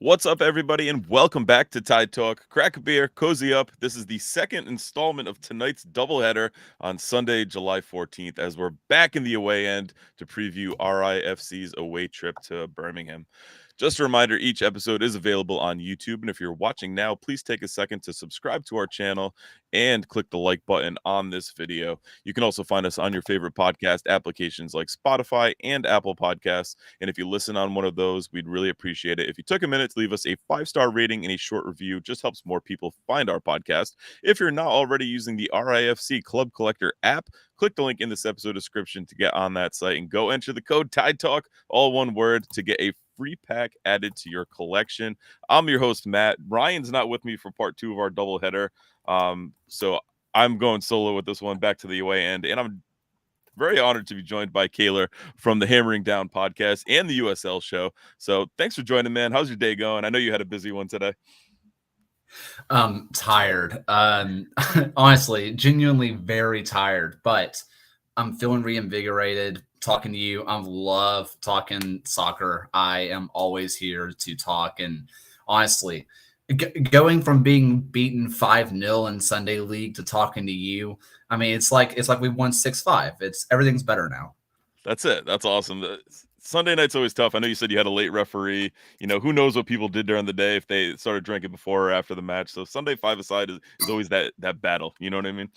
What's up, everybody, and welcome back to Tide Talk. Crack a beer, cozy up. This is the second installment of tonight's doubleheader on Sunday, July 14th, as we're back in the away end to preview RIFC's away trip to Birmingham. Just a reminder, each episode is available on YouTube, and if you're watching now, please take a second to subscribe to our channel and click the like button on this video. You can also find us on your favorite podcast applications like Spotify and Apple Podcasts. And if you listen on one of those, we'd really appreciate it if you took a minute to leave us a 5-star rating and a short review. Just helps more people find our podcast. If you're not already using the RIFC Club Collector app, click the link in this episode description to get on that site and go enter the code Tide Talk, all one word, to get a free pack added to your collection. I'm your host, Matt. Ryan's not with me for part 2 of our doubleheader. So I'm going solo with this one, back to the away end, and I'm very honored to be joined by Kaylor from the Hammering Down podcast and the USL show. So thanks for joining, man. How's your day going? I know you had a busy one today. Tired. Honestly, genuinely very tired, but I'm feeling reinvigorated talking to you. I love talking soccer. I am always here to talk. And honestly, going from being beaten 5-0 in Sunday League to talking to you, I mean, it's like we won 6-5. Everything's better now. That's it. That's awesome. Sunday night's always tough. I know you said you had a late referee. You know, who knows what people did during the day if they started drinking before or after the match. So Sunday 5-a-side is always that battle. You know what I mean?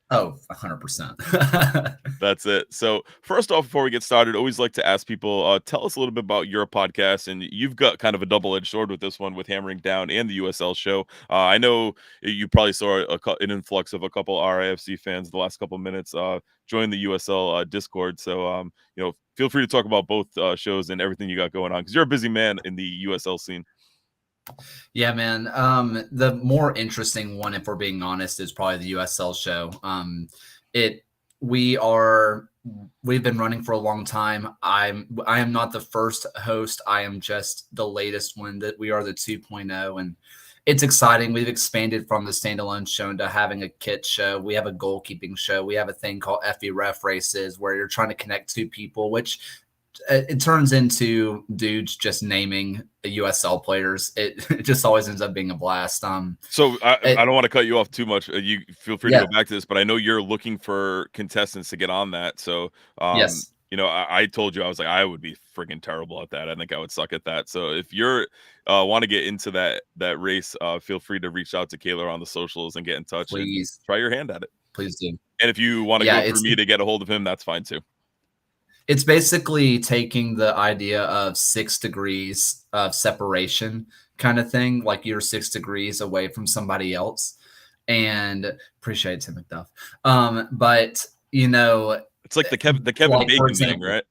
Oh, 100%. That's it. So first off, before we get started, always like to ask people, tell us a little bit about your podcast. And you've got kind of a double-edged sword with this one, with Hammering Down and the USL show. I know you probably saw an influx of a couple RIFC fans the last couple of minutes join the USL Discord. So, feel free to talk about both shows and everything you got going on, because you're a busy man in the USL scene. Yeah, man. The more interesting one, if we're being honest, is probably the USL show. We've been running for a long time. I am not the first host. I am just the latest one. That we are the 2.0, and it's exciting. We've expanded from the standalone show to having a kit show. We have a goalkeeping show. We have a thing called FE races where you're trying to connect two people, which it turns into dudes just naming USL players. It just always ends up being a blast. So I don't want to cut you off too much. You feel free to go back to this, but I know you're looking for contestants to get on that. So yes. I told you, I was like, I would be freaking terrible at that. I think I would suck at that. So if you're want to get into that race, feel free to reach out to Kaylor on the socials and get in touch. Please and try your hand at it. Please do. And if you want to go through me to get a hold of him, that's fine too. It's basically taking the idea of 6 degrees of separation kind of thing, like you're 6 degrees away from somebody else. And appreciate Tim McDuff. But it's like the Kevin Bacon thing, right?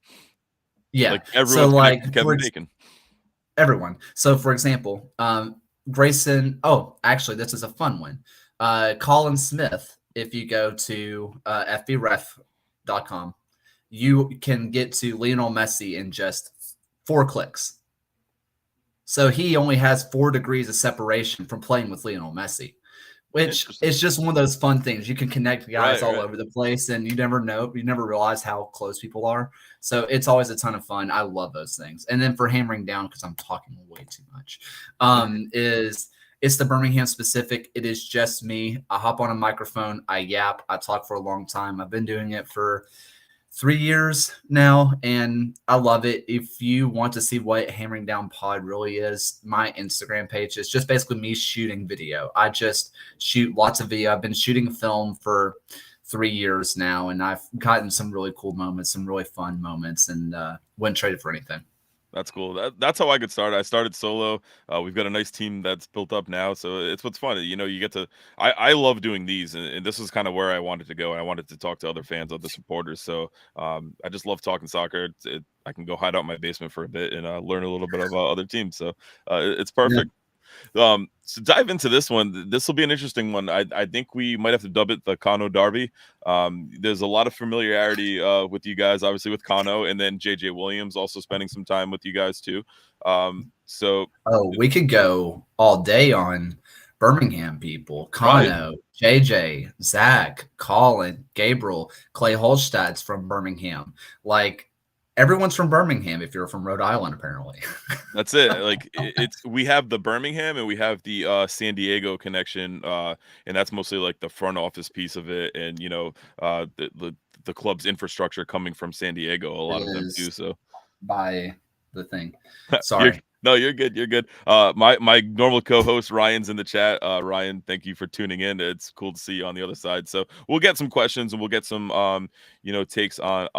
Yeah. Like everyone's Kevin Bacon. Everyone. So for example, Grayson. Oh, actually, this is a fun one. Colin Smith. If you go to fbref.com. you can get to Lionel Messi in just 4 clicks. So he only has 4 degrees of separation from playing with Lionel Messi, which is just one of those fun things. You can connect guys all over the place, and you never know. You never realize how close people are. So it's always a ton of fun. I love those things. And then for Hammering Down, because I'm talking way too much, it's the Birmingham specific. It is just me. I hop on a microphone. I yap. I talk for a long time. I've been doing it for 3 years now, and I love it. If you want to see what Hammering Down Pod really is, my Instagram page is just basically me shooting video. I just shoot lots of video. I've been shooting film for 3 years now, and I've gotten some really cool moments, some really fun moments, and wouldn't trade it for anything. That's cool. That's how I got started. I started solo. We've got a nice team that's built up now, so it's what's fun. You get to. I love doing these, and this is kind of where I wanted to go. And I wanted to talk to other fans, other supporters. So I just love talking soccer. I can go hide out in my basement for a bit and learn a little bit about other teams. So it's perfect. Yeah. So dive into this one. This will be an interesting one. I think we might have to dub it the Kano Derby. There's a lot of familiarity with you guys, obviously with Kano, and then JJ Williams also spending some time with you guys too. We could go all day on Birmingham people. Kano, JJ, Zach, Colin, Gabriel, Clay Holstad's from Birmingham. Like, Everyone's from Birmingham if you're from Rhode Island, apparently. That's it. Like it's we have the Birmingham and we have the San Diego connection, and that's mostly like the front office piece of it, and the club's infrastructure coming from San Diego. A lot of them too. So by the thing. you're Sorry. no, you're good. You're good. My normal co-host Ryan's in the chat. Ryan, thank you for tuning in. It's cool to see you on the other side. So we'll get some questions and we'll get some takes on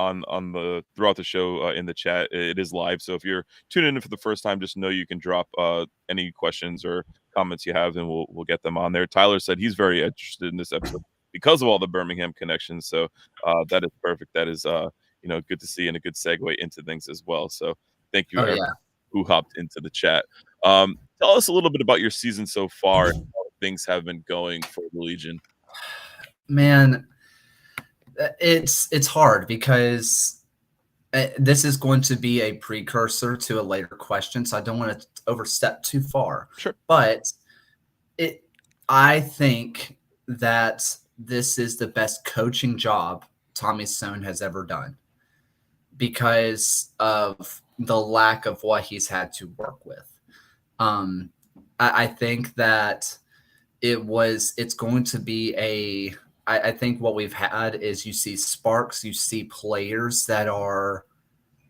the throughout the show in the chat. It is live, so if you're tuning in for the first time, just know you can drop any questions or comments you have, and we'll get them on there. Tyler said he's very interested in this episode because of all the Birmingham connections. So that is perfect. That is good to see and a good segue into things as well. So thank you, everyone who hopped into the chat. Tell us a little bit about your season so far and how things have been going for the Legion. Man, it's hard because this is going to be a precursor to a later question, so I don't want to overstep too far. Sure. But I think that this is the best coaching job Tommy Sohn has ever done because of the lack of what he's had to work with. I think that it's going to be I think what we've had is you see sparks, you see players that are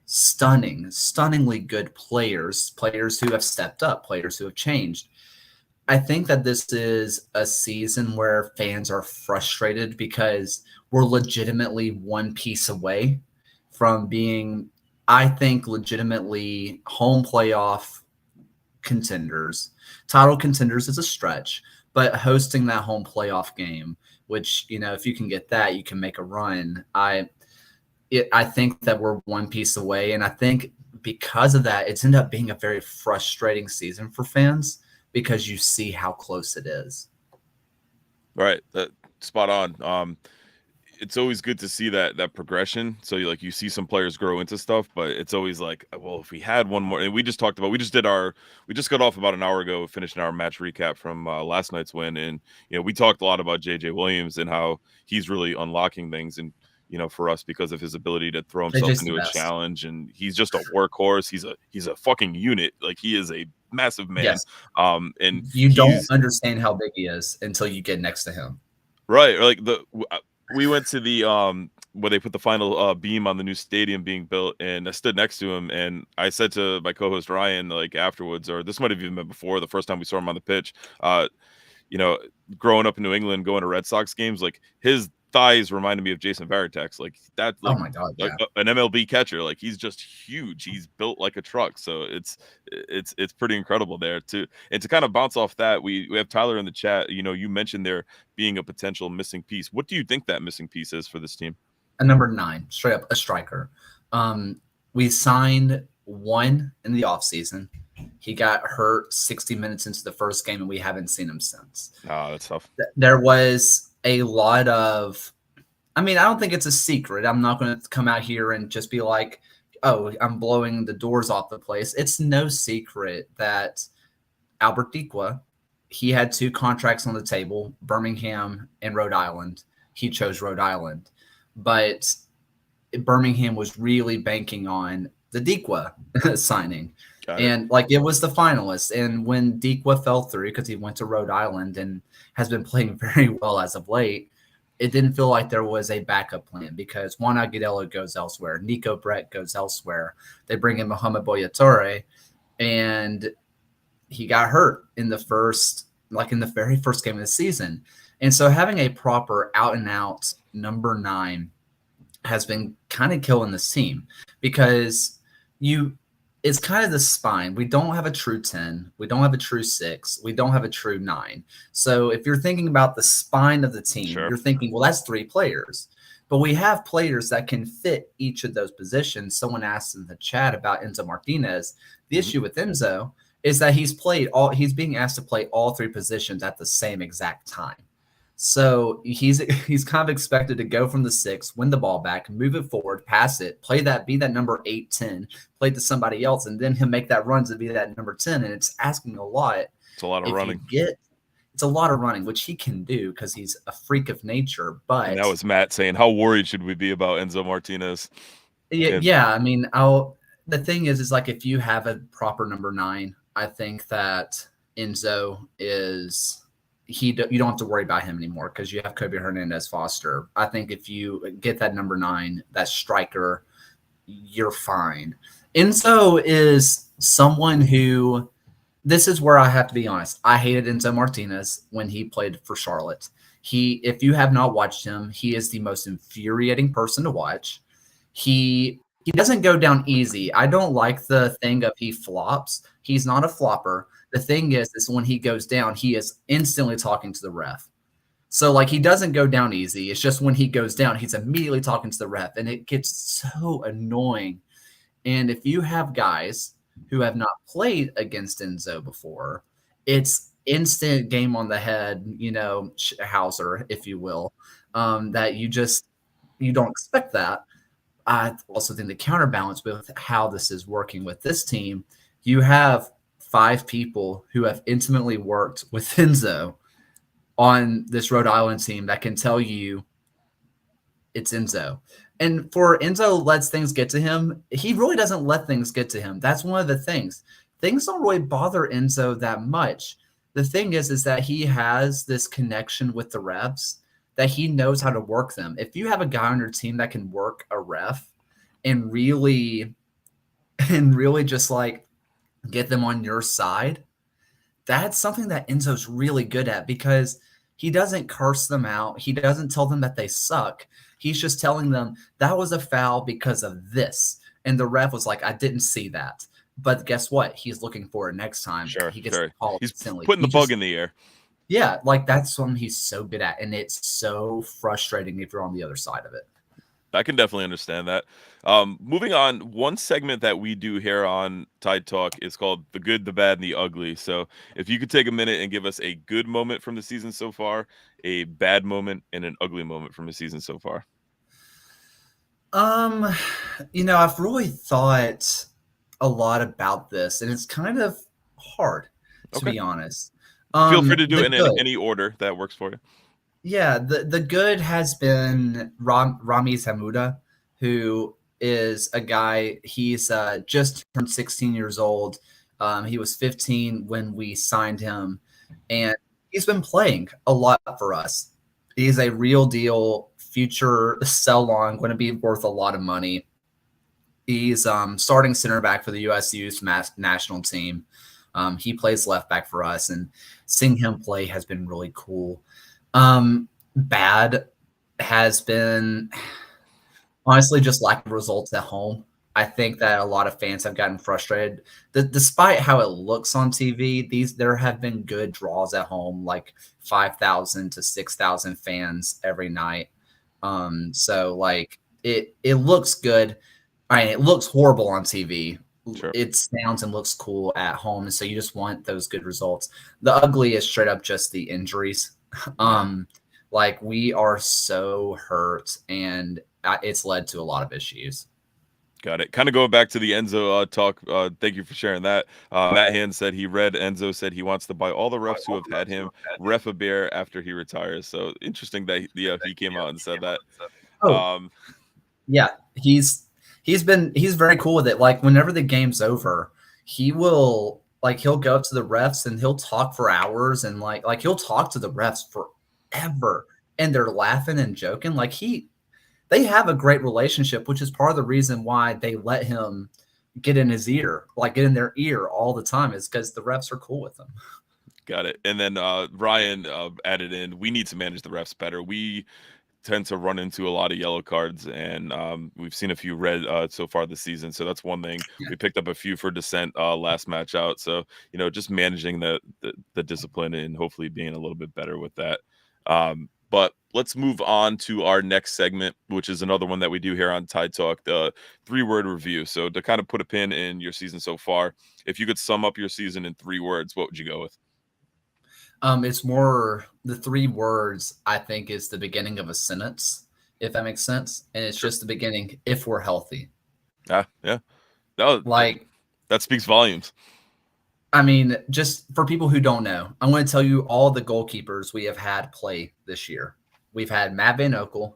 stunningly good players who have stepped up, players who have changed. I think that this is a season where fans are frustrated because we're legitimately one piece away from being, I think, legitimately home playoff contenders. Title contenders is a stretch, but hosting that home playoff game, which, if you can get that, you can make a run. I think that we're one piece away, and I think because of that, it's ended up being a very frustrating season for fans because you see how close it is. Right. Spot on. It's always good to see that progression. So you see some players grow into stuff, but it's always like, well, if we had one more, and we just got off about an hour ago, finishing our match recap from last night's win. And, we talked a lot about JJ Williams and how he's really unlocking things. And, for us, because of his ability to throw himself into a challenge, and he's just a workhorse. He's a fucking unit. Like, he is a massive man. Yes. And you don't understand how big he is until you get next to him. Right. Like we went to the where they put the final beam on the new stadium being built, and I stood next to him, and I said to my co-host Ryan, like, afterwards, or this might have even been before, the first time we saw him on the pitch, growing up in New England, going to Red Sox games, like, his thighs reminded me of Jason Varitek's, like that, like, oh my God, like an MLB catcher. Like, he's just huge. He's built like a truck. So it's pretty incredible there too. And to kind of bounce off that, we have Tyler in the chat. You mentioned there being a potential missing piece. What do you think that missing piece is for this team? A number 9, straight up a striker. We signed one in the offseason. He got hurt 60 minutes into the first game, and we haven't seen him since. Oh, that's tough. There was a lot of, I don't think it's a secret. I'm not going to come out here and just be like, oh, I'm blowing the doors off the place. It's no secret that Albert Dikwa, he had 2 contracts on the table, Birmingham and Rhode Island. He chose Rhode Island. But Birmingham was really banking on the Dikwa signing. And it was the finalist. And when Dikwa fell through because he went to Rhode Island and has been playing very well as of late, it didn't feel like there was a backup plan because Juan Agudelo goes elsewhere. Nico Brett goes elsewhere. They bring in Mohamed Boyatore, and he got hurt in the very first game of the season. And so having a proper out-and-out number 9 has been kind of killing this team because it's kind of the spine. We don't have a true 10. We don't have a true 6. We don't have a true 9. So if you're thinking about the spine of the team, You're thinking, well, that's 3 players. But we have players that can fit each of those positions. Someone asked in the chat about Enzo Martinez. The issue with Enzo is that he's being asked to play all 3 positions at the same exact time. So he's kind of expected to go from the 6, win the ball back, move it forward, pass it, be that number 8, 10, play to somebody else, and then he'll make that run to be that number 10. And it's asking a lot. It's a lot of running. It's a lot of running, which he can do because he's a freak of nature. But and that was Matt saying, how worried should we be about Enzo Martinez? And Yeah. I mean, the thing is like if you have a proper number 9, I think that Enzo is you don't have to worry about him anymore because you have Kobe Hernandez Foster. I think if you get that number 9, that striker, you're fine. Enzo is someone who this is where I have to be honest. I hated Enzo Martinez when he played for Charlotte. If you have not watched him, he is the most infuriating person to watch. He doesn't go down easy. I don't like the thing of he flops. He's not a flopper. The thing is when he goes down, he is instantly talking to the ref. So like he doesn't go down easy. It's just when he goes down, he's immediately talking to the ref, and it gets so annoying. And if you have guys who have not played against Enzo before, it's instant game on the head, Hauser, if you will, that you don't expect that. I also think the counterbalance with how this is working with this team, you have 5 people who have intimately worked with Enzo on this Rhode Island team that can tell you it's Enzo. And for Enzo lets things get to him, he really doesn't let things get to him. That's one of the things. Things don't really bother Enzo that much. The thing is that he has this connection with the refs that he knows how to work them. If you have a guy on your team that can work a ref and really just like get them on your side, that's something that Enzo's really good at because he doesn't curse them out. He doesn't tell them that they suck. He's just telling them that was a foul because of this. And the ref was like, I didn't see that. But guess what? He's looking for it next time. sure, He gets the call he's instantly. putting the bug in the air. Yeah, like that's something he's so good at. And it's so frustrating if you're on the other side of it. I can definitely understand that. Moving on, one segment that we do here on Tide Talk is called The Good, the Bad, and the Ugly. So if you could take a minute and give us a good moment from the season so far, a bad moment, and an ugly moment from the season so far. I've really thought a lot about this, and it's kind of hard, to Okay. be honest. Feel free to do it in good. any order that works for you. Yeah, the good has been Ramiz Hamuda, who is a guy. He's just turned 16 years old. He was 15 when we signed him, and he's been playing a lot for us. He's a real deal future sell on, going to be worth a lot of money. He's starting center back for the U.S. Youth national team. He plays left back for us, and seeing him play has been really cool. Bad has been honestly just lack of results at home. I think that a lot of fans have gotten frustrated. Despite how it looks on TV, there have been good draws at home, like 5,000 to 6,000 fans every night. So like it looks good. I mean, it looks horrible on TV. Sure. It sounds and looks cool at home, and so you just want those good results. The ugly is straight up just the injuries. Like we are so hurt, and it's led to a lot of issues. Got it. Kind of going back to the Enzo talk. Thank you for sharing that. Matt Hand said Enzo said he wants to buy all the refs who have had him ref a beer after he retires. So interesting that he came out and said that. Yeah, he's very cool with it. Like whenever the game's over, he'll go up to the refs and he'll talk for hours, and like he'll talk to the refs forever, and they're laughing and joking. Like they have a great relationship, which is part of the reason why they let him get in his ear, like get in their ear all the time, is because the refs are cool with him. Got it. And then Ryan added in, we need to manage the refs better. We tend to run into a lot of yellow cards, and we've seen a few red so far this season. So that's one thing. Yeah. We picked up a few for dissent last match out. So, just managing the discipline and hopefully being a little bit better with that. But let's move on to our next segment, which is another one that we do here on Tide Talk, the 3-word review. So to kind of put a pin in your season so far, if you could sum up your season in 3 words, what would you go with? It's more the 3 words, I think, is the beginning of a sentence, if that makes sense. And it's just the beginning, if we're healthy. Yeah. That speaks volumes. I mean, just for people who don't know, I'm going to tell you all the goalkeepers we have had play this year. We've had Matt Van Oekel,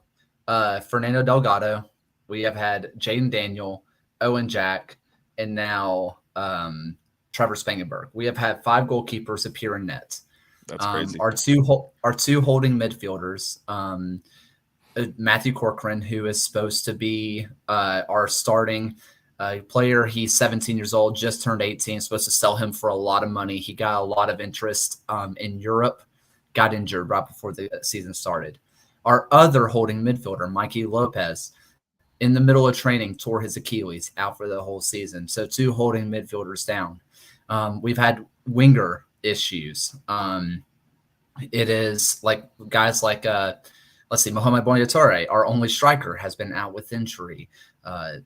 Fernando Delgado, We have had Jaden Daniel, Owen Jack, and now Trevor Spangenberg. We have had 5 goalkeepers appear in net. That's crazy. Our two holding midfielders, Matthew Corcoran, who is supposed to be our starting player. He's 17 years old, just turned 18. Supposed to sell him for a lot of money. He got a lot of interest in Europe. Got injured right before the season started. Our other holding midfielder, Mikey Lopez, in the middle of training, tore his Achilles, out for the whole season. So 2 holding midfielders down. We've had winger issues. It is like guys like let's see, Mohamed Boyatore, our only striker, has been out with injury.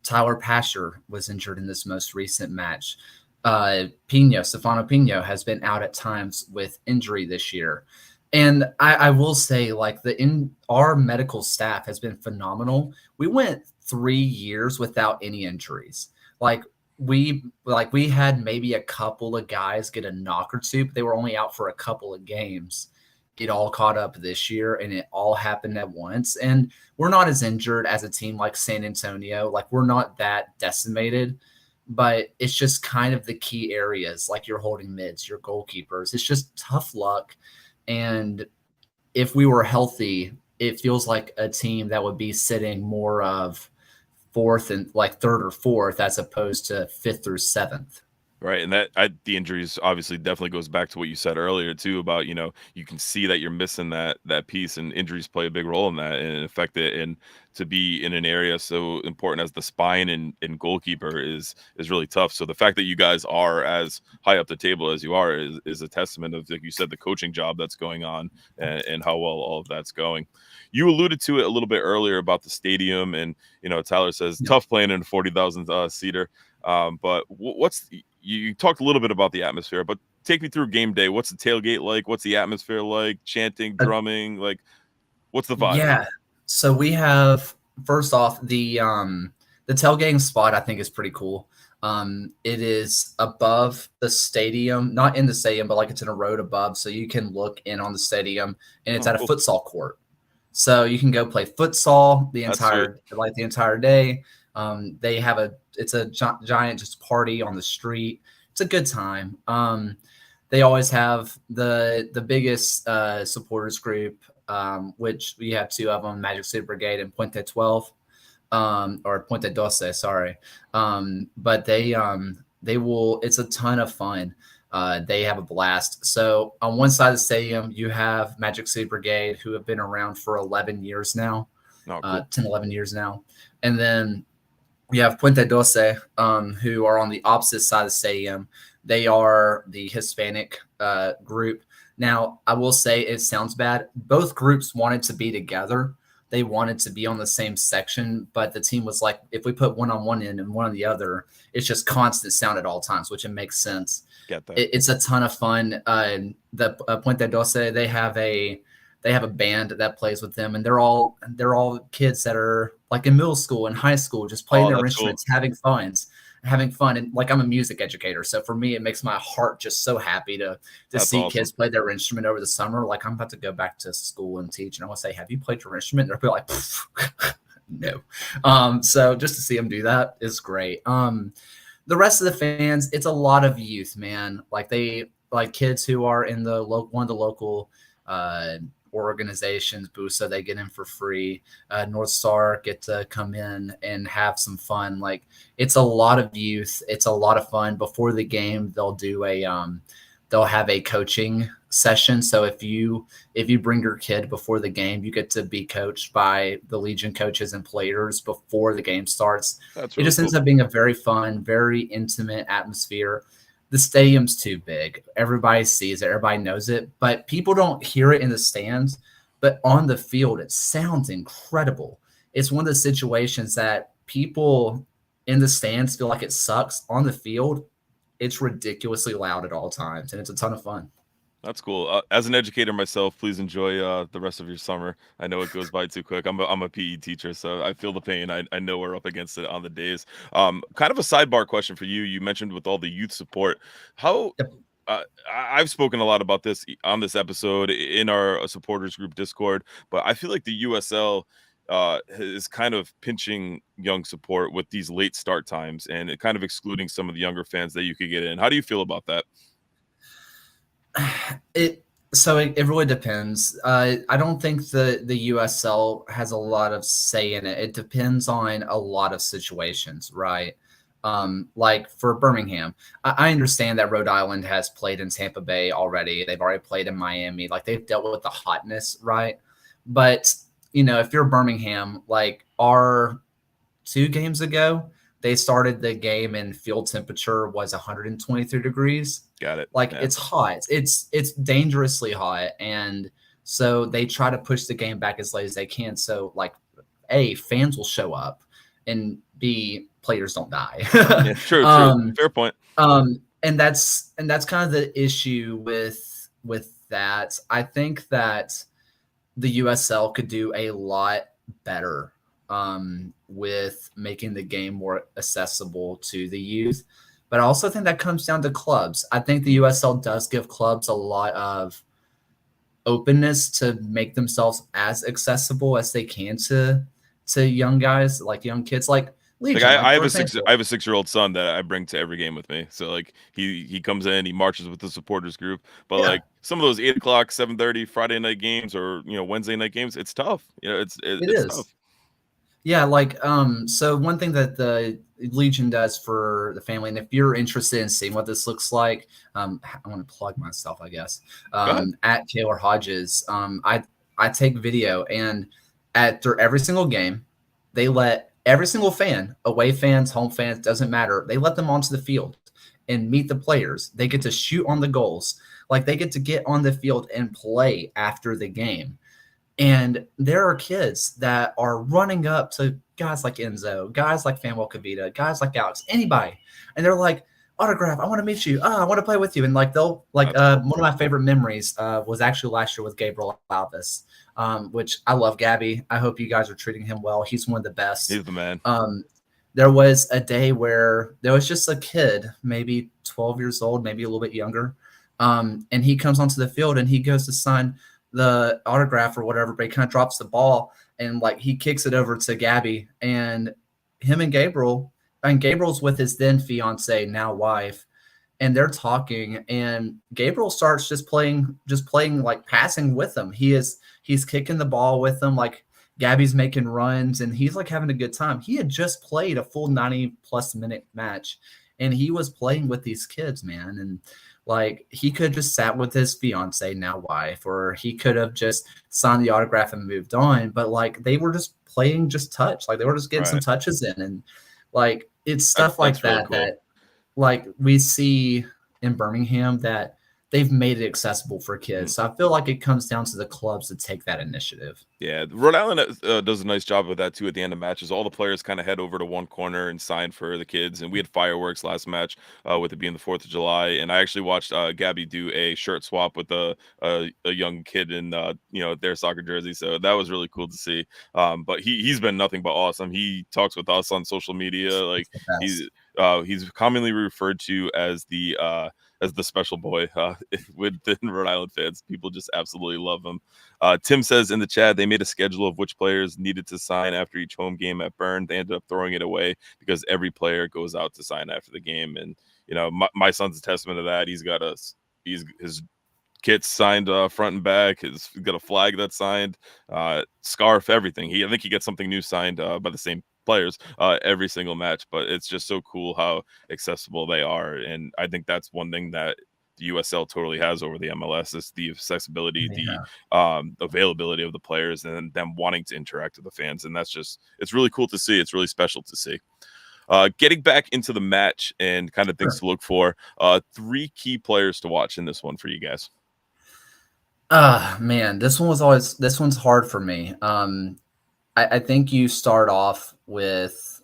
Tyler Pasher was injured in this most recent match. Stefano Pino has been out at times with injury this year. And I will say, like, our medical staff has been phenomenal. We went 3 years without any injuries. We had maybe a couple of guys get a knock or two, but they were only out for a couple of games. It all caught up this year, and it all happened at once. And we're not as injured as a team like San Antonio. Like, we're not that decimated, but it's just kind of the key areas, like your holding mids, your goalkeepers. It's just tough luck. And if we were healthy, it feels like a team that would be sitting more of 4th and like 3rd or 4th as opposed to 5th through 7th. Right, and the injuries obviously definitely goes back to what you said earlier too about, you can see that you're missing that piece, and injuries play a big role in that and affect it. And to be in an area so important as the spine and goalkeeper is really tough. So the fact that you guys are as high up the table as you are is a testament of, like you said, the coaching job that's going on and how well all of that's going. You alluded to it a little bit earlier about the stadium, and Tyler says tough playing in a 40,000 seater. But you talked a little bit about the atmosphere, but take me through game day. What's the tailgate like? What's the atmosphere like? Chanting, drumming, like what's the vibe? Yeah. So we have, first off, the tailgating spot I think is pretty cool. It is above the stadium, not in the stadium, but like it's in a road above, so you can look in on the stadium, and it's at a futsal court. So you can go play futsal the entire day. They have it's a giant just party on the street. It's a good time. They always have the biggest supporters group, which we have 2 of them, Magic City Brigade and Puente 12, or Puente 12, sorry. But they will, it's a ton of fun. They have a blast. So on one side of the stadium, you have Magic City Brigade, who have been around for 11 years now, 10, 11 years now. And then we have Puente 12, who are on the opposite side of the stadium. They are the Hispanic group. Now, I will say, it sounds bad. Both groups wanted to be together. They wanted to be on the same section, but the team was like, if we put one on one end and one on the other, it's just constant sound at all times, which it makes sense. Get that. It's a ton of fun. The Puente 12, they have a band that plays with them, and they're all kids that are like in middle school and high school, just playing their instruments, cool. having fun. And like, I'm a music educator, so for me, it makes my heart just so happy to see awesome. Kids play their instrument over the summer. Like, I'm about to go back to school and teach, and I want to say, have you played your instrument? And they'll be like, no. So just to see them do that is great. The rest of the fans, it's a lot of youth, man. Like, kids who are in one of the local organizations booth, so they get in for free. North Star get to come in and have some fun. Like, it's a lot of youth. It's a lot of fun. Before the game, they'll have a coaching session. So if you bring your kid before the game, you get to be coached by the Legion coaches and players before the game starts. It just ends up being a very fun, very intimate atmosphere. The stadium's too big. Everybody sees it. Everybody knows it. But people don't hear it in the stands. But on the field, it sounds incredible. It's one of the situations that people in the stands feel like it sucks. On the field, it's ridiculously loud at all times, and it's a ton of fun. That's cool. As an educator myself, please enjoy the rest of your summer. I know it goes by too quick. I'm a PE teacher, so I feel the pain. I know we're up against it on the days. Kind of a sidebar question for you. You mentioned with all the youth support, how I've spoken a lot about this on this episode in our supporters group Discord, but I feel like the USL is kind of pinching young support with these late start times and it kind of excluding some of the younger fans that you could get in. How do you feel about that? It really depends. I don't think the USL has a lot of say in it. It depends on a lot of situations, right? Like for Birmingham, I understand that Rhode Island has played in Tampa Bay already. They've already played in Miami. Like they've dealt with the hotness, right? But if you're Birmingham, like our 2 games ago, they started the game and field temperature was 123 degrees. Got it. Like Yeah. it's hot. It's dangerously hot. And so they try to push the game back as late as they can. So like A, fans will show up, and B, players don't die. Yeah, true. Fair point. And that's kind of the issue with that. I think that the USL could do a lot better with making the game more accessible to the youth. But I also think that comes down to clubs. I think the USL does give clubs a lot of openness to make themselves as accessible as they can to young guys, like young kids, like Legion. Like I for have a example. I have a 6-year-old son that I bring to every game with me. So like he comes in, he marches with the supporters group. But Yeah, like some of those 8 o'clock, 7:30 Friday night games or Wednesday night games, it's tough. it It's is. tough. Yeah, like so one thing that the Legion does for the family, and if you're interested in seeing what this looks like, I want to plug myself, I guess. Go ahead. At Kaylor Hodges, I take video, and after every single game, they let every single fan, away fans, home fans, doesn't matter. They let them onto the field and meet the players. They get to shoot on the goals, like they get to get on the field and play after the game. And there are kids that are running up to guys like Enzo, guys like Fanuel Kavita, guys like Alex, anybody. And they're like, autograph, I want to meet you. I want to play with you. And like they'll like That's one of my favorite memories was actually last year with Gabriel Alves, which I love Gabby. I hope you guys are treating him well. He's one of the best. He's the man. There was a day where there was just a kid, maybe 12 years old, maybe a little bit younger. And he comes onto the field and he goes to sign the autograph or whatever, but he kind of drops the ball and like he kicks it over to Gabby, and him and Gabriel's with his then fiance, now wife, and they're talking, and Gabriel starts just playing like passing with them. He's kicking the ball with them, like Gabby's making runs and he's like having a good time. He had just played a full 90+ minute match and he was playing with these kids, man. And like he could just sat with his fiance, now wife, or he could have just signed the autograph and moved on. But like they were just playing just touch, like they were just getting some Right. touches in, and like it's stuff like That's really that cool. that like we see in Birmingham that they've made it accessible for kids. So I feel like it comes down to the clubs to take that initiative. Yeah, Rhode Island does a nice job with that too. At the end of matches, all the players kind of head over to one corner and sign for the kids. And we had fireworks last match, with it being the 4th of July. And I actually watched Gabby do a shirt swap with a young kid in their soccer jersey. So that was really cool to see. But he's been nothing but awesome. He talks with us on social media. Like It's the best. he's commonly referred to as the special boy within Rhode Island fans. People just absolutely love him. Tim says in the chat they made a schedule of which players needed to sign after each home game at Bern. They ended up throwing it away because every player goes out to sign after the game. And my son's a testament to that. His kits signed front and back. He's got a flag that's signed, scarf, everything. I think he gets something new signed by the same players every single match. But it's just so cool how accessible they are, and I think that's one thing that the USL totally has over the MLS is the accessibility, Yeah. the availability of the players, and them wanting to interact with the fans. And it's really cool to see. It's really special to see. Getting back into the match and kind of things Sure. to look for, 3 key players to watch in this one for you guys. Man, this one's hard for me. I think you start off with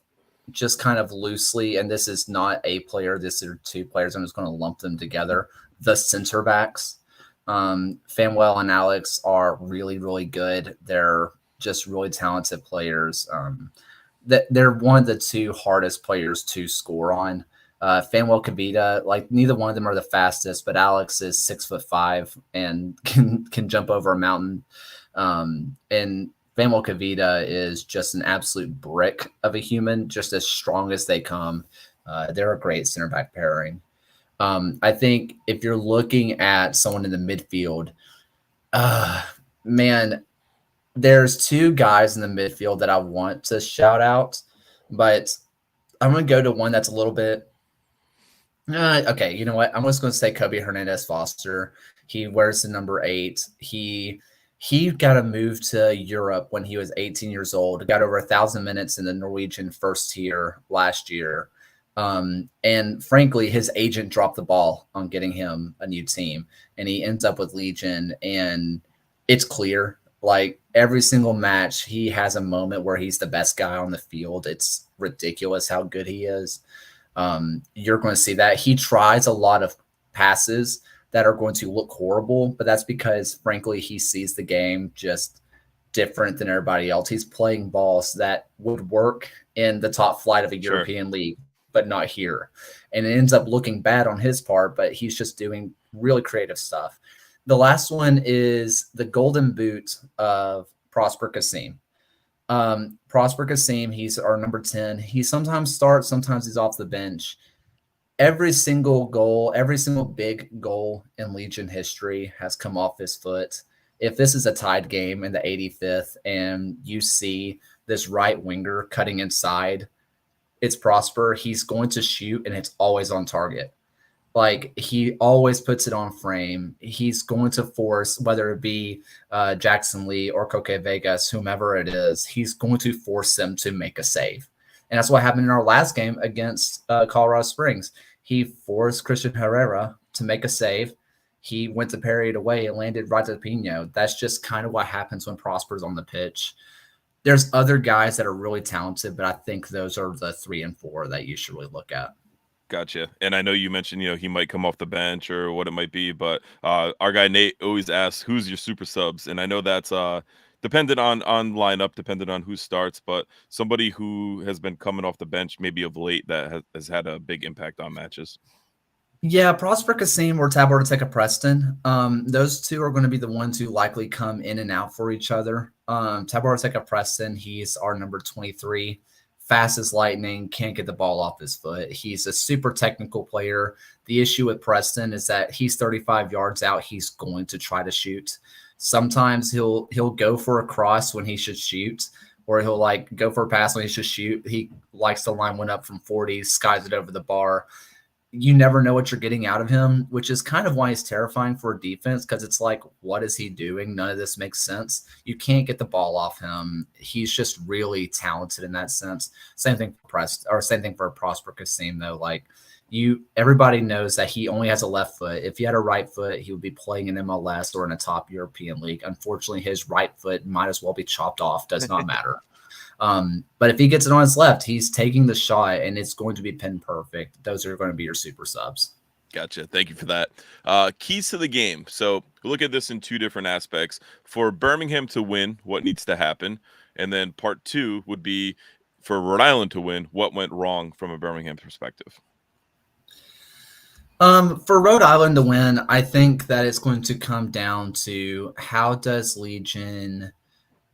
just kind of loosely, and this is not a player, this are 2 players. I'm just going to lump them together. The center backs, Fanuel and Alex are really, really good. They're just really talented players. They're one of the 2 hardest players to score on. Fanuel Kavita, like neither one of them are the fastest, but Alex is 6'5" and can jump over a mountain. And Famil Kavita is just an absolute brick of a human, just as strong as they come. They're a great center back pairing. I think if you're looking at someone in the midfield, man, there's two guys in the midfield that I want to shout out, but I'm going to go to one that's a little bit. Okay, you know what? I'm just going to say Kobe Hernandez Foster. He wears the number 8. He got to move to Europe when he was 18 years old. Got over 1,000 minutes in the Norwegian first tier last year. And frankly, his agent dropped the ball on getting him a new team, and he ends up with Legion. And it's clear, like every single match, he has a moment where he's the best guy on the field. It's ridiculous how good he is. You're going to see that he tries a lot of passes that are going to look horrible, but that's because, frankly, he sees the game just different than everybody else. He's playing balls that would work in the top flight of a European league, but not here. And it ends up looking bad on his part, but he's just doing really creative stuff. The last one is the golden boot of Prosper Kasim. Prosper Kasim, he's our number 10. He sometimes starts, sometimes he's off the bench. Every single goal, every single big goal in Legion history has come off his foot. If this is a tied game in the 85th and you see this right winger cutting inside, it's Prosper. He's going to shoot, and it's always on target. Like, he always puts it on frame. He's going to force, whether it be Jackson Lee or Coque Vegas, whomever it is, he's going to force them to make a save. And that's what happened in our last game against Colorado Springs. He forced Christian Herrera to make a save. He went to parry it away. It landed right to Pino. That's just kind of what happens when Prosper's on the pitch. There's other guys that are really talented, but I think those are the 3 and 4 that you should really look at. Gotcha. And I know you mentioned, he might come off the bench or what it might be, but our guy Nate always asks, who's your super subs? And I know that's dependent on lineup, dependent on who starts, but somebody who has been coming off the bench maybe of late that has had a big impact on matches. Yeah, Prosper Kasim or Tabor Teka Preston. Those two are going to be the ones who likely come in and out for each other. Tabor Teka Preston, he's our number 23. Fast as lightning, can't get the ball off his foot. He's a super technical player. The issue with Preston is that he's 35 yards out. He's going to try to shoot. Sometimes he'll go for a cross when he should shoot, or he'll like go for a pass when he should shoot. He likes to line one up from 40, skies it over the bar. You never know what you're getting out of him, which is kind of why he's terrifying for a defense, because it's like, what is he doing? None of this makes sense. You can't get the ball off him. He's just really talented in that sense. Same thing for Prosper Kasim, though. Like, everybody knows that he only has a left foot. If he had a right foot, he would be playing in MLS or in a top European league. Unfortunately, his right foot might as well be chopped off. Does not matter. But if he gets it on his left, he's taking the shot, and it's going to be pin perfect. Those are going to be your super subs. Gotcha. Thank you for that. Keys to the game. So look at this in 2 different aspects. For Birmingham to win, what needs to happen? And then part 2 would be for Rhode Island to win, what went wrong from a Birmingham perspective? For Rhode Island to win, I think that it's going to come down to how does Legion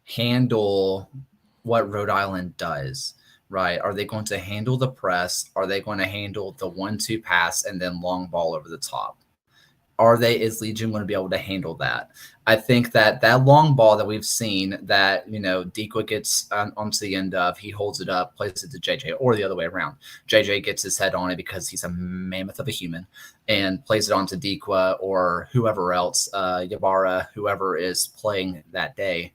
handle what Rhode Island does, right? Are they going to handle the press? Are they going to handle the 1-2 pass and then long ball over the top? Is Legion going to be able to handle that? I think that long ball that we've seen that, Dequa gets onto the end of, he holds it up, plays it to JJ, or the other way around. JJ gets his head on it because he's a mammoth of a human and plays it onto Dequa or whoever else, Yabara, whoever is playing that day.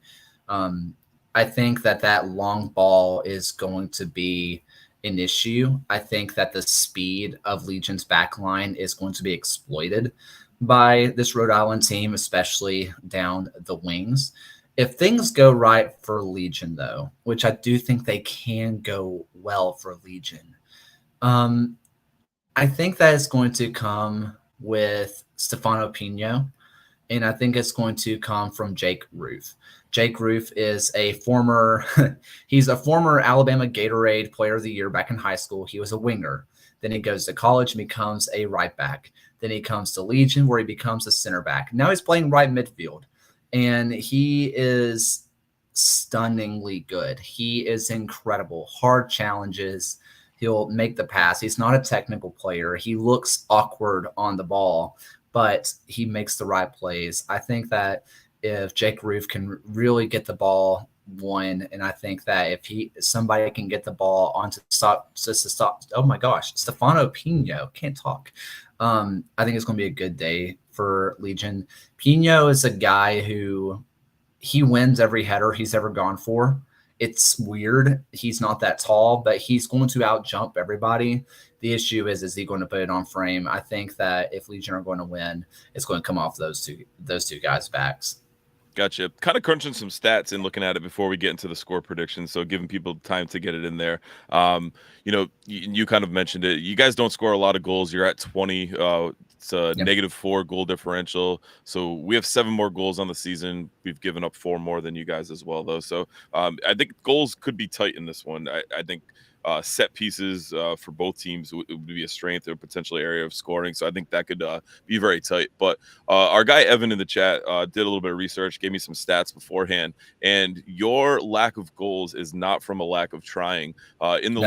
I think that long ball is going to be an issue. I think that the speed of Legion's backline is going to be exploited by this Rhode Island team, especially down the wings. If things go right for Legion, though, which I do think they can go well for Legion, I think that it's going to come with Stefano Pino, and I think it's going to come from Jake Roof. Jake Roof is he's a former Alabama Gatorade Player of the Year back in high school. He was a winger. Then he goes to college and becomes a right back. Then he comes to Legion where he becomes a center back. Now he's playing right midfield. And he is stunningly good. He is incredible. Hard challenges. He'll make the pass. He's not a technical player. He looks awkward on the ball, but he makes the right plays. I think that if Jake Roof can really get the ball one, and I think that if somebody can get the ball onto stop. Oh my gosh, Stefano Pino can't talk. I think it's going to be a good day for Legion. Pino is a guy who he wins every header he's ever gone for. It's weird. He's not that tall, but he's going to out jump everybody. The issue is he going to put it on frame? I think that if Legion are going to win, it's going to come off those two guys' backs. Gotcha. Kind of crunching some stats and looking at it before we get into the score prediction. So giving people time to get it in there. You kind of mentioned it. You guys don't score a lot of goals. You're at 20. It's a -4 goal differential. So we have 7 more goals on the season. We've given up 4 more than you guys as well, though. So I think goals could be tight in this one. I think set pieces for both teams would be a strength or potential area of scoring. So I think that could be very tight. But our guy Evan in the chat did a little bit of research, gave me some stats beforehand, and your lack of goals is not from a lack of trying. In the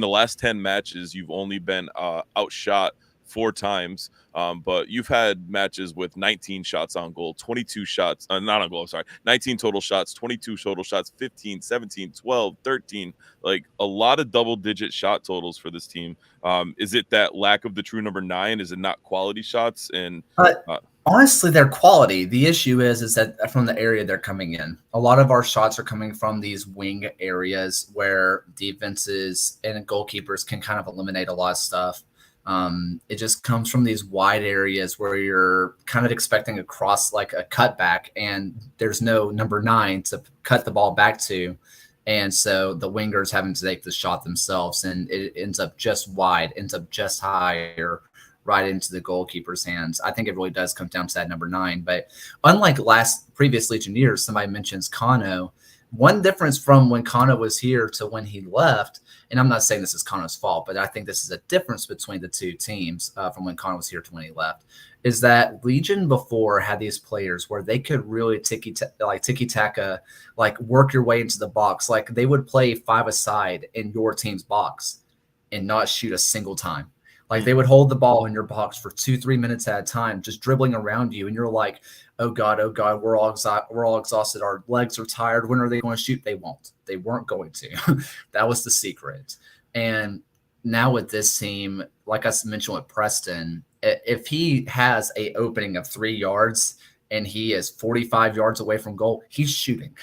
last 10 matches, you've only been outshot 4 times, but you've had matches with 19 shots on goal, 22 shots, not on goal, sorry, 19 total shots, 22 total shots, 15, 17, 12, 13, like a lot of double-digit shot totals for this team. Is it that lack of the true number 9? Is it not quality shots? And honestly, they're quality. The issue is that from the area they're coming in, a lot of our shots are coming from these wing areas where defenses and goalkeepers can kind of eliminate a lot of stuff. It just comes from these wide areas where you're kind of expecting a cross, like a cutback, and there's no number 9 to cut the ball back to. And so the wingers having to take the shot themselves, and it ends up just wide, ends up just higher, right into the goalkeeper's hands. I think it really does come down to that number 9. But unlike previous Legion years, somebody mentions Kano. One difference from when Kano was here to when he left, and I'm not saying this is Kano's fault, but I think this is a difference between the two teams from when Kano was here to when he left, is that Legion before had these players where they could really tiki-taka, like work your way into the box. Like they would play 5-a-side in your team's box and not shoot a single time. Like they would hold the ball in your box for 2-3 minutes at a time, just dribbling around you. And you're like, oh God, we're all exhausted. Our legs are tired. When are they going to shoot? They won't. They weren't going to. That was the secret. And now with this team, like I mentioned with Preston, if he has a opening of 3 yards and he is 45 yards away from goal, he's shooting.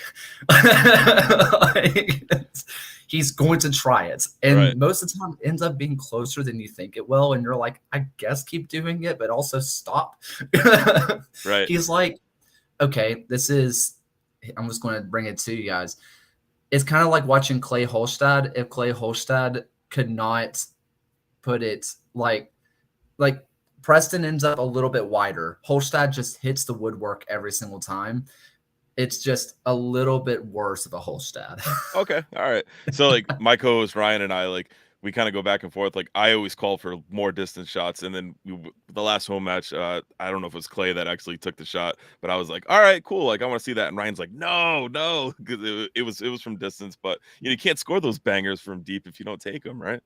He's going to try it. And most of the time it ends up being closer than you think it will. And you're like, I guess keep doing it, but also stop. Right. He's like, okay, I'm just going to bring it to you guys. It's kind of like watching Clay Holstad. If Clay Holstad could not put it like Preston ends up a little bit wider. Holstad just hits the woodwork every single time. It's just a little bit worse of a Holstad. Okay. All right. So like my co-host Ryan and I, like we kind of go back and forth. Like I always call for more distance shots. And then the last home match, I don't know if it was Clay that actually took the shot, but I was like, all right, cool. Like I want to see that. And Ryan's like, no, because it was from distance, but you can't score those bangers from deep if you don't take them. Right.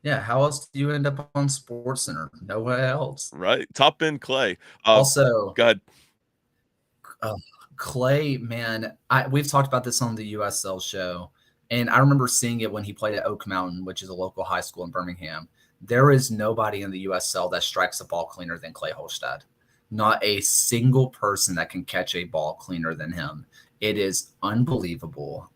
Yeah. How else do you end up on SportsCenter? Nowhere else. Right. Top bin Clay. Also, go ahead. Clay, man, we've talked about this on the USL show, and I remember seeing it when he played at Oak Mountain, which is a local high school in Birmingham. There is nobody in the USL that strikes a ball cleaner than Clay Holstad. Not a single person that can catch a ball cleaner than him. It is unbelievable.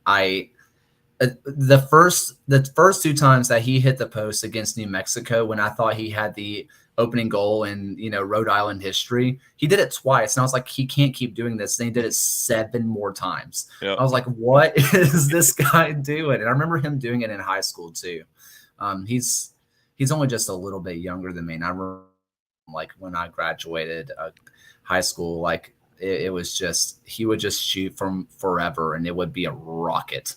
The first 2 times that he hit the post against New Mexico, when I thought he had the opening goal in Rhode Island history, he did it twice, and I was like, he can't keep doing this. And he did it 7 more times. Yep. I was like, what is this guy doing? And I remember him doing it in high school too. He's only just a little bit younger than me, and I remember like when I graduated high school, like it was just, he would just shoot from forever, and it would be a rocket.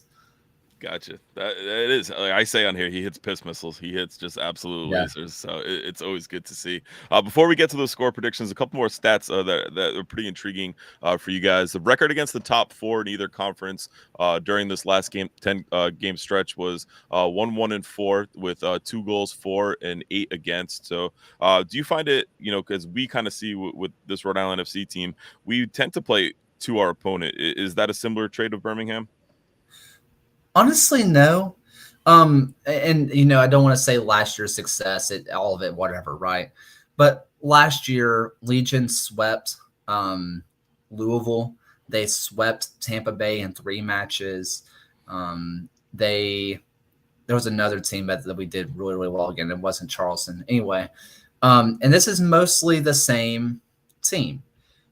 Gotcha. It is. Like I say on here, he hits piss missiles. He hits just absolute Yeah. lasers. So it's always good to see. Before we get to those score predictions, a couple more stats that are pretty intriguing for you guys. The record against the top four in either conference during this last 10 game stretch was 1-1-4 with 2 goals for and 8 against. So do you find it, because we kind of see with this Rhode Island FC team, we tend to play to our opponent. Is that a similar trait of Birmingham? Honestly, no. And I don't want to say last year's success, all of it, whatever, right? But last year, Legion swept Louisville. They swept Tampa Bay in 3 matches. There was another team that we did really, really well again. It wasn't Charleston. Anyway, and this is mostly the same team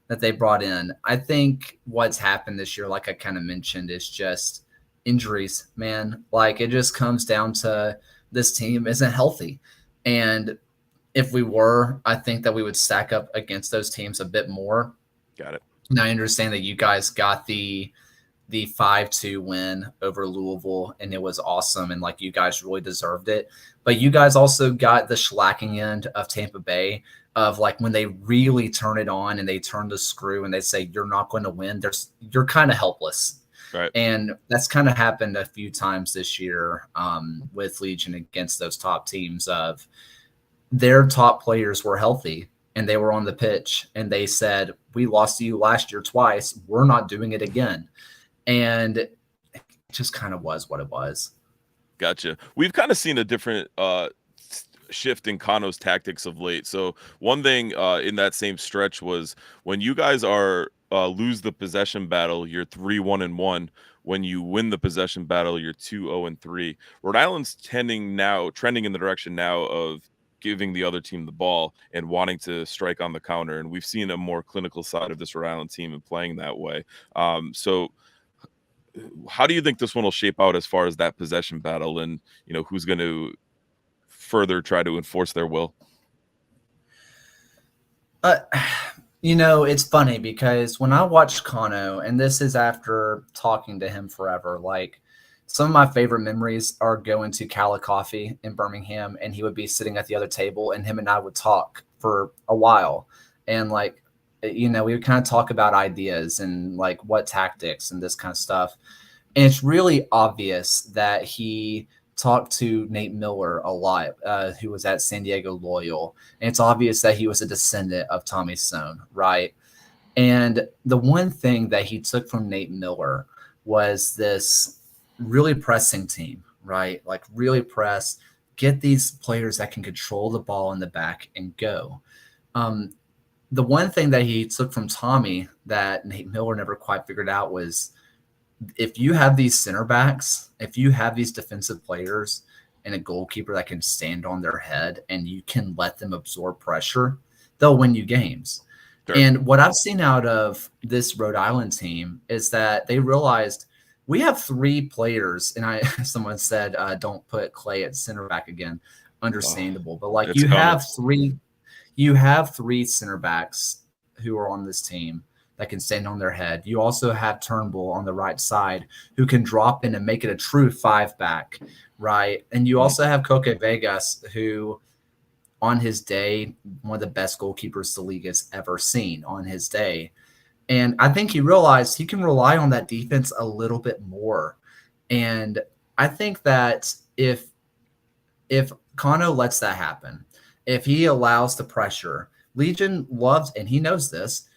that they brought in. I think what's happened this year, like I kind of mentioned, is just injuries, man. Like it just comes down to this team isn't healthy. And if we were, I think that we would stack up against those teams a bit more. Got it. And I understand that you guys got the 5-2 win over Louisville, and it was awesome, and like you guys really deserved it. But you guys also got the shellacking end of Tampa Bay of like when they really turn it on and they turn the screw and they say you're not going to win. You're kind of helpless. Right. And that's kind of happened a few times this year with Legion against those top teams of their top players were healthy and they were on the pitch and they said, we lost to you last year twice. We're not doing it again. And it just kind of was what it was. Gotcha. We've kind of seen a different shift in Kano's tactics of late. So one thing in that same stretch was when you guys are lose the possession battle, you're 3-1-1. When you win the possession battle, you're 2-0-3. Rhode Island's trending in the direction now of giving the other team the ball and wanting to strike on the counter. And we've seen a more clinical side of this Rhode Island team and playing that way. So how do you think this one will shape out as far as that possession battle and, who's going to further try to enforce their will? It's funny because when I watched Kano, and this is after talking to him forever, like some of my favorite memories are going to Cali Coffee in Birmingham, and he would be sitting at the other table and him and I would talk for a while. And like, we would kind of talk about ideas and like what tactics and this kind of stuff. And it's really obvious that he talked to Nate Miller a lot, who was at San Diego Loyal. And it's obvious that he was a descendant of Tommy Sohn, right? And the one thing that he took from Nate Miller was this really pressing team, right? Like really press, get these players that can control the ball in the back and go. The one thing that he took from Tommy that Nate Miller never quite figured out was if you have these center backs, if you have these defensive players and a goalkeeper that can stand on their head and you can let them absorb pressure, they'll win you games. Sure. And what I've seen out of this Rhode Island team is that they realized we have 3 players, and someone said, don't put Clay at center back again. Understandable. But like you have 3 center backs who are on this team that can stand on their head. You also have Turnbull on the right side who can drop in and make it a true 5-back, right? And you also have Coque Vegas, who on his day, one of the best goalkeepers the league has ever seen on his day. And I think he realized he can rely on that defense a little bit more. And I think that if Kano lets that happen, if he allows the pressure, Legion loves, and he knows this,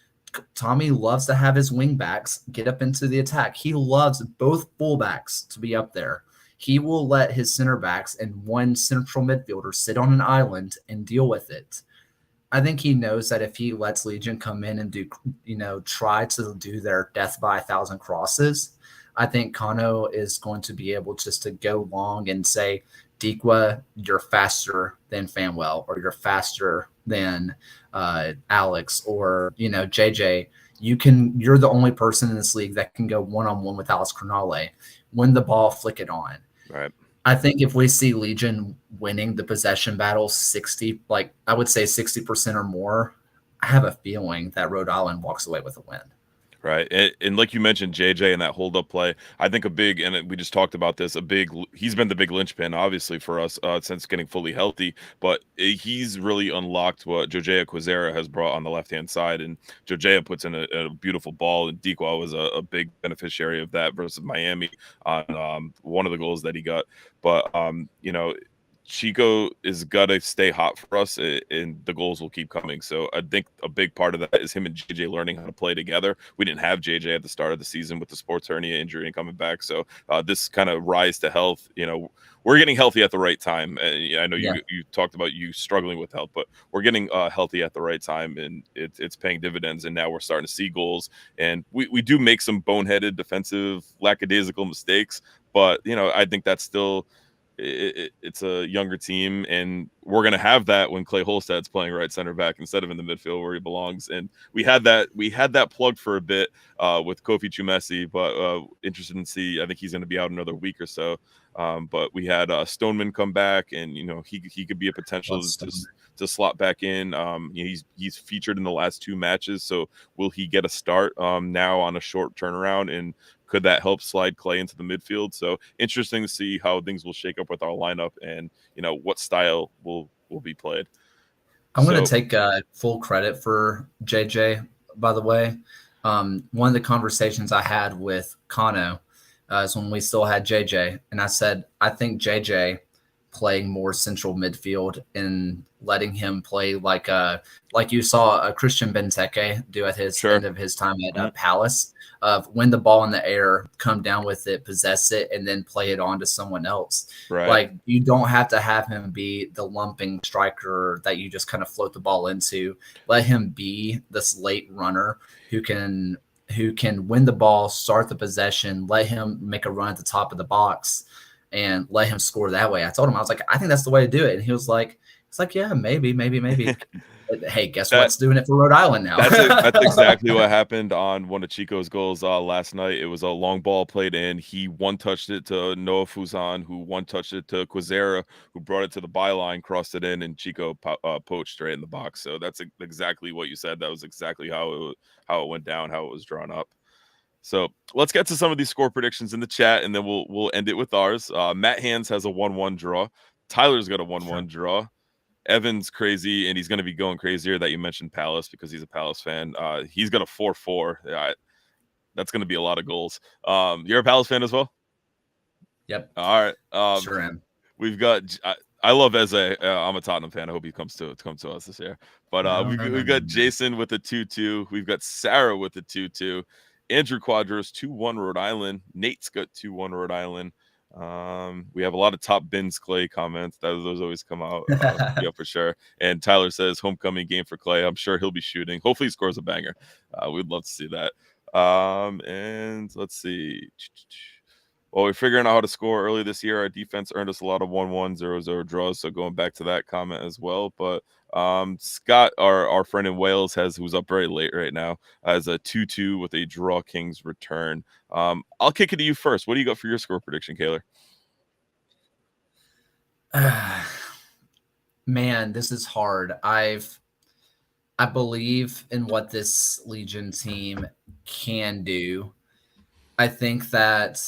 Tommy loves to have his wing backs get up into the attack. He loves both fullbacks to be up there. He will let his center backs and one central midfielder sit on an island and deal with it. I think he knows that if he lets Legion come in and do, try to do their death by 1,000 crosses, I think Kano is going to be able just to go long and say, Dikwa, you're faster than Fanwell, or you're faster than Alex, or JJ. You're the only person in this league that can go one-on-one with Alex Crognale, win the ball, flick it on. Right. I think if we see Legion winning the possession battle 60% or more, I have a feeling that Rhode Island walks away with a win. Right. And like you mentioned, JJ and that hold up play, I think we just talked about this, he's been the big linchpin, obviously, for us since getting fully healthy. But he's really unlocked what Jojea Quizera has brought on the left hand side. And Jojea puts in a beautiful ball, and Dequa was a big beneficiary of that versus Miami on one of the goals that he got. But, Chico is gonna stay hot for us, and the goals will keep coming. So I think a big part of that is him and JJ learning how to play together. We didn't have JJ at the start of the season with the sports hernia injury and coming back. So this kind of rise to health, we're getting healthy at the right time. I know Yeah. you talked about you struggling with health, but we're getting healthy at the right time, and it's paying dividends. And now we're starting to see goals, and we do make some boneheaded defensive lackadaisical mistakes, but I think that's still. It's a younger team, and we're going to have that when Clay Holstad's playing right center back instead of in the midfield where he belongs. And we had that plugged for a bit with Kofi Chumesi, but interested in see. I think he's going to be out another week or so. But we had Stoneman come back, and he could be a potential to slot back in. He's featured in the last 2 matches, so will he get a start now on a short turnaround, and could that help slide Clay into the midfield? So interesting to see how things will shake up with our lineup, and what style will be played. I'm going to take full credit for JJ, by the way. One of the conversations I had with Kano is when we still had JJ, and I said, I think JJ playing more central midfield and letting him play like you saw a Christian Benteke do at his end of his time at Palace, of win the ball in the air, come down with it, possess it, and then play it on to someone else. Right. Like, you don't have to have him be the lumping striker that you just kind of float the ball into. Let him be this late runner who can win the ball, start the possession, let him make a run at the top of the box, and let him score that way. I told him, I was like, I think that's the way to do it. And he was like, yeah, maybe. Hey, guess what's doing it for Rhode Island now? That's exactly what happened on one of Chico's goals last night. It was a long ball played in. He one-touched it to Noah Fuzan, who one-touched it to Quizera, who brought it to the byline, crossed it in, and Chico poached straight in the box. So that's exactly what you said. That was exactly how it went down, how it was drawn up. So let's get to some of these score predictions in the chat, and then we'll end it with ours. Matt Hands has a 1-1 draw. Tyler's got a 1-1 draw. Evan's crazy, and he's going to be going crazier that you mentioned Palace because he's a Palace fan. He's got a 4-4. That's going to be a lot of goals. You're a Palace fan as well? Yep. All right. Sure am. We've got. I love Eze. I'm a Tottenham fan. I hope he comes to us this year. But we've got Jason with a 2-2. We've got Sarah with a 2-2. Andrew Quadros 2-1 Rhode Island. Nate's got 2-1 Rhode Island. We have a lot of top bins Clay comments. Those always come out. Yeah, for sure. And Tyler says homecoming game for Clay. I'm sure he'll be shooting. Hopefully he scores a banger. We'd love to see that. And let's see. Well, we're figuring out how to score early this year. Our defense earned us a lot of 1-1, 0-0 draws. So going back to that comment as well. But Scott, our friend in Wales, who's up very late right now, has a 2-2 with a draw Kings return. I'll kick it to you first. What do you got for your score prediction, Kaylor? Man, this is hard. I believe in what this Legion team can do. I think that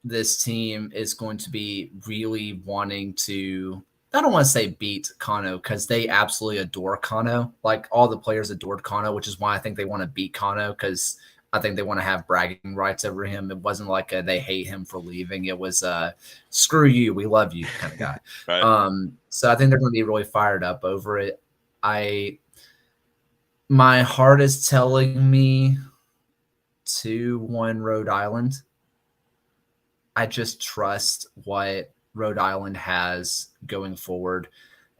this team is going to be really wanting to, I don't want to say beat Kano, because they absolutely adore Kano. Like, all the players adored Kano, which is why I think they want to beat Kano, because I think they want to have bragging rights over him. It wasn't like they hate him for leaving. It was screw you, we love you kind of guy. Right. So I think they're going to be really fired up over it. My heart is telling me 2-1 Rhode Island. I just trust what Rhode Island has going forward.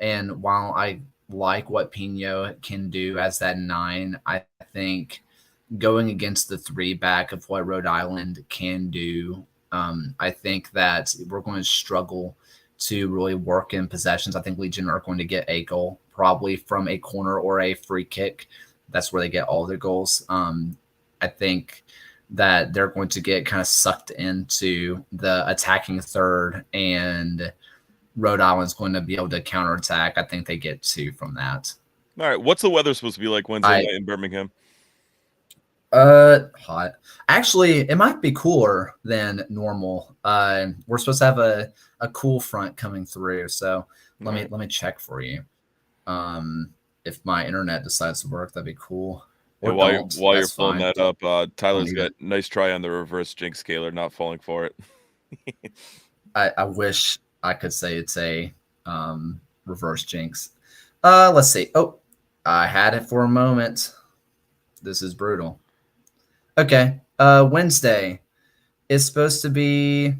And while I like what Pino can do as that 9, I think going against the 3-back of what Rhode Island can do, I think that we're going to struggle to really work in possessions. I think Legion are going to get a goal, probably from a corner or a free kick. That's where they get all their goals. I think that they're going to get kind of sucked into the attacking third, and Rhode Island's going to be able to counterattack. I think they get 2 from that. All right. What's the weather supposed to be like Wednesday night in Birmingham? Hot. Actually, it might be cooler than normal. We're supposed to have a cool front coming through, so let me check for you. If my internet decides to work, that'd be cool. Or And while you're don't. while you're That's pulling fine. that Don't up, Tyler's need got it. nice try on the reverse jinx, Kaylor, not falling for it. I wish I could say it's a reverse jinx. Let's see. Oh, I had it for a moment. This is brutal. Okay. Wednesday is supposed to be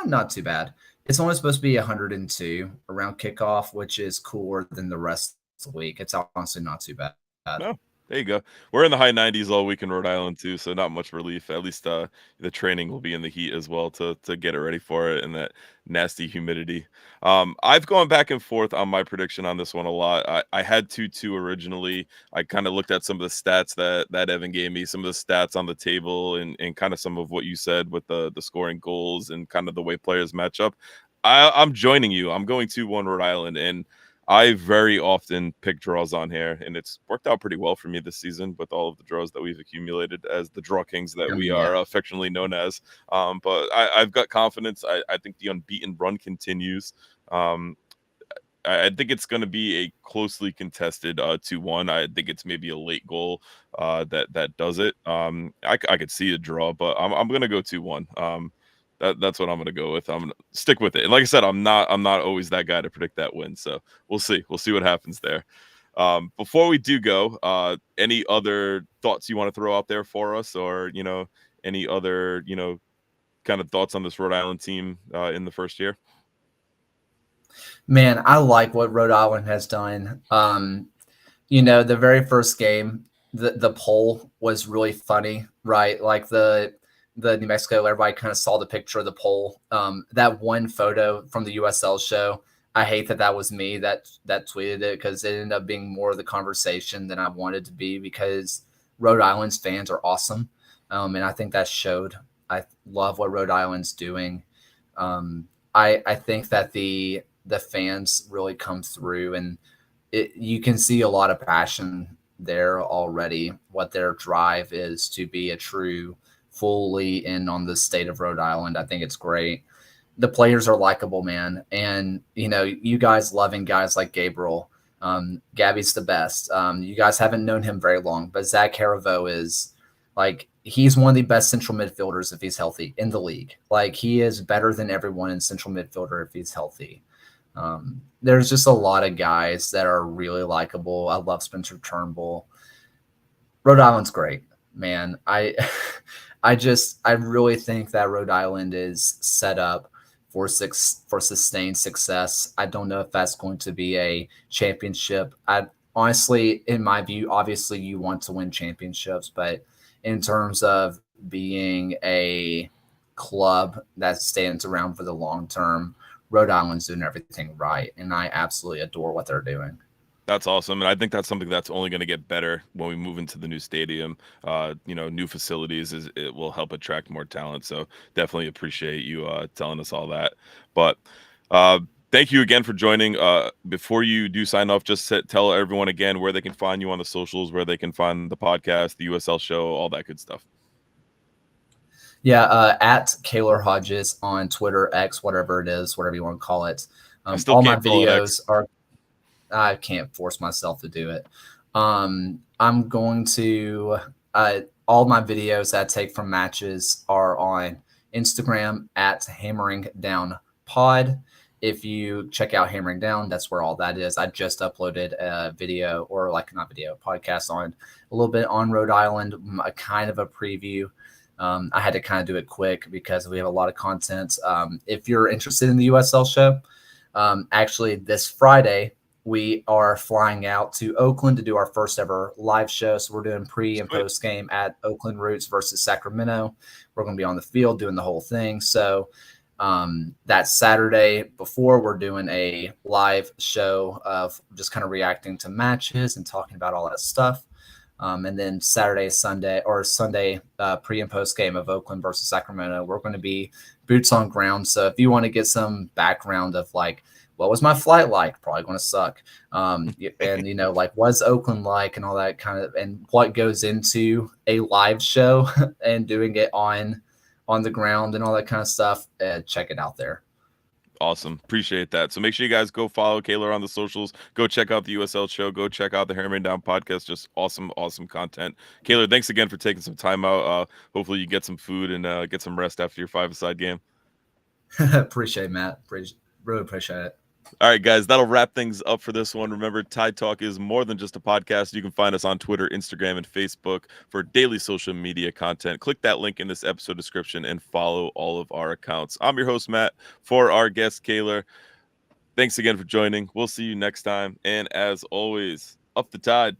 not too bad. It's only supposed to be 102 around kickoff, which is cooler than the rest of the week. It's honestly not too bad. No, there you go. We're in the high 90s all week in Rhode Island too, so not much relief. At least the training will be in the heat as well to get it ready for it and that nasty humidity. I've gone back and forth on my prediction on this one a lot. I had 2-2 originally. I kind of looked at some of the stats that Evan gave me, some of the stats on the table, and kind of some of what you said with the scoring goals and kind of the way players match up. I'm joining you. I'm going 2-1 Rhode Island, and I very often pick draws on here, and it's worked out pretty well for me this season with all of the draws that we've accumulated as the draw kings that we are Yeah. affectionately known as. But I've got confidence. I think the unbeaten run continues. Um, I think it's going to be a closely contested 2-1. I think it's maybe a late goal that does it. I could see a draw, but I'm going to go 2-1. That's what I'm going to go with. I'm going to stick with it. And like I said, I'm not always that guy to predict that win. So we'll see. We'll see what happens there. Before we do go, any other thoughts you want to throw out there for us, or any other kind of thoughts on this Rhode Island team in the first year? Man, I like what Rhode Island has done. The very first game, the poll was really funny, right? Like the New Mexico, everybody kind of saw the picture of the poll. That one photo from the USL show, I hate that was me that tweeted it, because it ended up being more of the conversation than I wanted to be, because Rhode Island's fans are awesome. And I think that showed. I love what Rhode Island's doing. I think that the fans really come through, and you can see a lot of passion there already. What their drive is to be a true fully in on the state of Rhode Island. I think it's great. The players are likable, man. And, you guys loving guys like Gabriel. Gabby's the best. You guys haven't known him very long, but Zach Harivo is he's one of the best central midfielders if he's healthy in the league. He is better than everyone in central midfielder if he's healthy. There's just a lot of guys that are really likable. I love Spencer Turnbull. Rhode Island's great, man. I really think that Rhode Island is set up for sustained success. I don't know if that's going to be a championship. I honestly, in my view, obviously you want to win championships, but in terms of being a club that stands around for the long term, Rhode Island's doing everything right, and I absolutely adore what they're doing. That's awesome. And I think that's something that's only going to get better when we move into the new stadium. New facilities, it will help attract more talent. So definitely appreciate you telling us all that. But thank you again for joining. Before you do sign off, just tell everyone again where they can find you on the socials, where they can find the podcast, the USL show, all that good stuff. Yeah, at Kaylor Hodges on Twitter, X, whatever it is, whatever you want to call it. All my videos are. I can't force myself to do it. I'm going to all my videos that I take from matches are on Instagram at Hammering Down Pod. If you check out Hammering Down, that's where all that is. I just uploaded a video, or podcast on a little bit on Rhode Island, a kind of a preview. I had to kind of do it quick because we have a lot of content. If you're interested in the USL show, actually this Friday, we are flying out to Oakland to do our first ever live show. So we're doing pre and post game at Oakland Roots versus Sacramento. We're going to be on the field doing the whole thing. So that Saturday before, we're doing a live show of just kind of reacting to matches and talking about all that stuff. And then Sunday pre and post game of Oakland versus Sacramento, we're going to be boots on ground. So if you want to get some background of what was my flight like? Probably going to suck. And like what's Oakland like and all that kind of, and what goes into a live show and doing it on the ground and all that kind of stuff. Check it out there. Awesome. Appreciate that. So make sure you guys go follow Kaylor on the socials. Go check out the USL show. Go check out the Hairman Down podcast. Just awesome, awesome content. Kaylor, thanks again for taking some time out. Hopefully you get some food and get some rest after your 5-a-side game. Appreciate it, Matt. Really appreciate it. All right, guys, that'll wrap things up for this one. Remember, Tide Talk is more than just a podcast. You can find us on Twitter, Instagram, and Facebook for daily social media content. Click that link in this episode description and follow all of our accounts. I'm your host, Matt, for our guest, Kaylor. Thanks again for joining. We'll see you next time. And as always, up the tide.